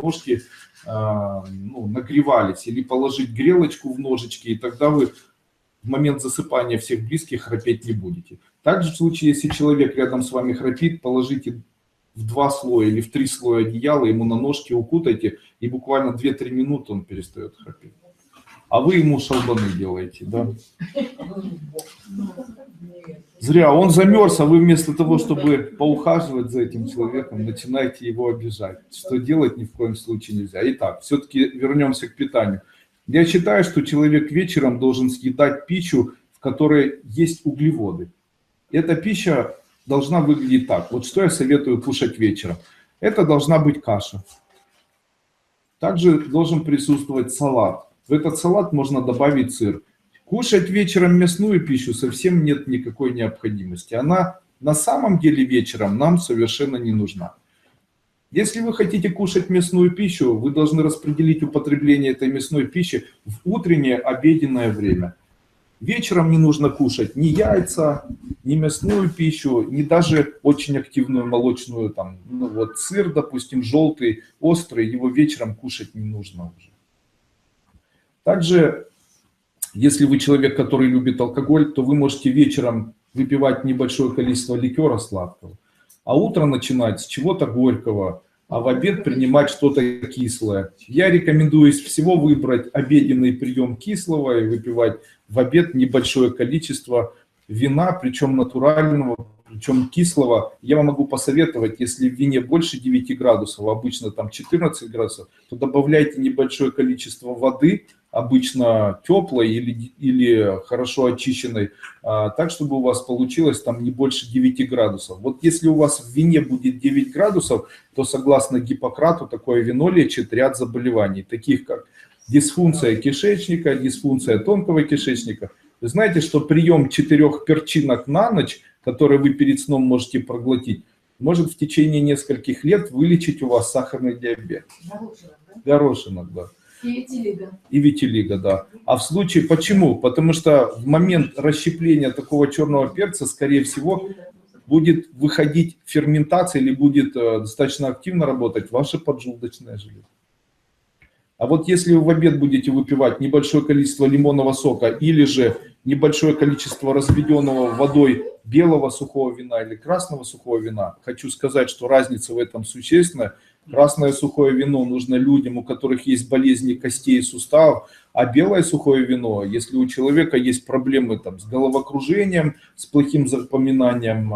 ножки ну, нагревались, или положить грелочку в ножички, и тогда вы в момент засыпания всех близких храпеть не будете. Также в случае, если человек рядом с вами храпит, положите в 2 слоя или в 3 слоя одеяла, ему на ножки укутайте, и буквально 2-3 минуты он перестает храпеть. А вы ему шалбаны делаете, да? Зря, он замерз, а вы вместо того, чтобы поухаживать за этим человеком, начинаете его обижать. Что делать ни в коем случае нельзя. Итак, все-таки вернемся к питанию. Я считаю, что человек вечером должен съедать пищу, в которой есть углеводы. Эта пища должна выглядеть так. Вот что я советую кушать вечером. Это должна быть каша. Также должен присутствовать салат. В этот салат можно добавить сыр. Кушать вечером мясную пищу совсем нет никакой необходимости. Она на самом деле вечером нам совершенно не нужна. Если вы хотите кушать мясную пищу, вы должны распределить употребление этой мясной пищи в утреннее обеденное время. Вечером не нужно кушать ни яйца, ни мясную пищу, ни даже очень активную молочную, там, ну вот сыр, допустим, желтый, острый, его вечером кушать не нужно уже. Также, если вы человек, который любит алкоголь, то вы можете вечером выпивать небольшое количество ликера сладкого, а утро начинать с чего-то горького, а в обед принимать что-то кислое. Я рекомендую из всего выбрать обеденный прием кислого и выпивать в обед небольшое количество вина, причем натурального, причем кислого. Я вам могу посоветовать, если в вине больше 9 градусов, обычно там 14 градусов, то добавляйте небольшое количество воды, обычно теплой или хорошо очищенной, так, чтобы у вас получилось там не больше 9 градусов. Вот если у вас в вине будет 9 градусов, то согласно Гиппократу такое вино лечит ряд заболеваний, таких как дисфункция кишечника, дисфункция тонкого кишечника. Вы знаете, что прием 4 перчинок на ночь, которые вы перед сном можете проглотить, может в течение нескольких лет вылечить у вас сахарный диабет. Горошинок, да. И витилиго. И витилиго, да. А в случае, почему? Потому что в момент расщепления такого черного перца, скорее всего, будет выходить ферментация или будет достаточно активно работать ваша поджелудочная железа. А вот если вы в обед будете выпивать небольшое количество лимонного сока или же небольшое количество разведенного водой белого сухого вина или красного сухого вина, хочу сказать, что разница в этом существенная. Красное сухое вино нужно людям, у которых есть болезни костей и суставов, а белое сухое вино, если у человека есть проблемы там, с головокружением, с плохим запоминанием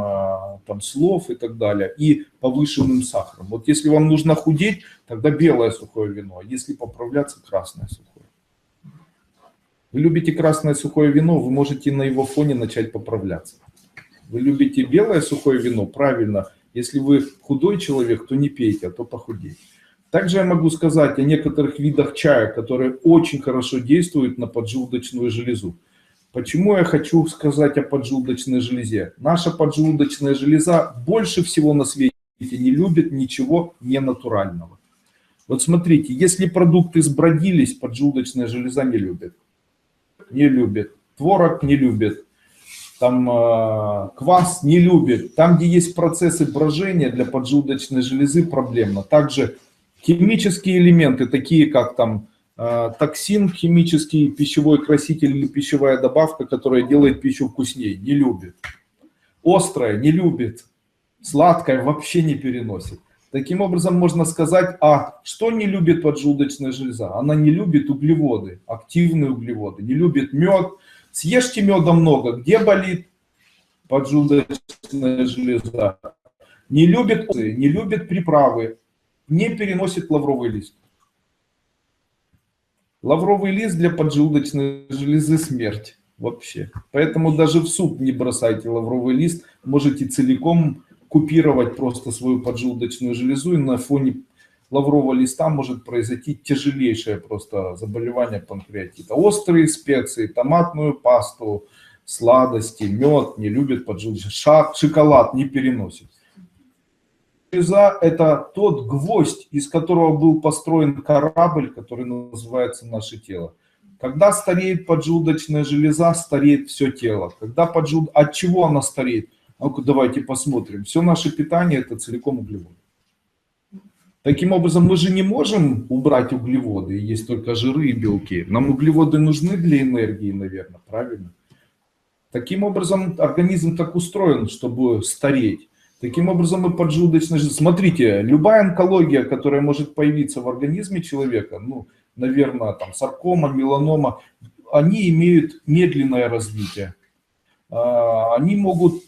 там, слов и так далее, и повышенным сахаром. Вот если вам нужно худеть, тогда белое сухое вино, а если поправляться, красное сухое. Вы любите красное сухое вино, вы можете на его фоне начать поправляться. Вы любите белое сухое вино, правильно. Если вы худой человек, то не пейте, а то похудеете. Также я могу сказать о некоторых видах чая, которые очень хорошо действуют на поджелудочную железу. Почему я хочу сказать о поджелудочной железе? Наша поджелудочная железа больше всего на свете не любит ничего ненатурального. Вот смотрите, если продукты сбродились, поджелудочная железа не любит. Не любит. Творог не любит. Там квас не любит. Там, где есть процессы брожения для поджелудочной железы, проблемно. Также химические элементы, такие как там токсин химический, пищевой краситель или пищевая добавка, которая делает пищу вкуснее, не любит. Острое не любит. Сладкое вообще не переносит. Таким образом можно сказать, что не любит поджелудочная железа? Она не любит углеводы, активные углеводы, не любит мед. Съешьте меда много, где болит поджелудочная железа? Не любит приправы, не переносит лавровый лист. Лавровый лист для поджелудочной железы смерть вообще. Поэтому даже в суп не бросайте лавровый лист, можете целиком купировать просто свою поджелудочную железу, и на фоне лаврового листа может произойти тяжелейшее просто заболевание панкреатита. Острые специи, томатную пасту, сладости, мед не любит поджелудочная, шоколад не переносит. Железа – это тот гвоздь, из которого был построен корабль, который называется наше тело. Когда стареет поджелудочная железа, стареет все тело. От чего она стареет? Ну-ка давайте посмотрим. Все наше питание – это целиком углеводы. Таким образом, мы же не можем убрать углеводы, есть только жиры и белки. Нам углеводы нужны для энергии, наверное, правильно? Таким образом, организм так устроен, чтобы стареть. Таким образом, и поджелудочная железа. Смотрите, любая онкология, которая может появиться в организме человека, ну, наверное, там саркома, меланома, они имеют медленное развитие. Они могут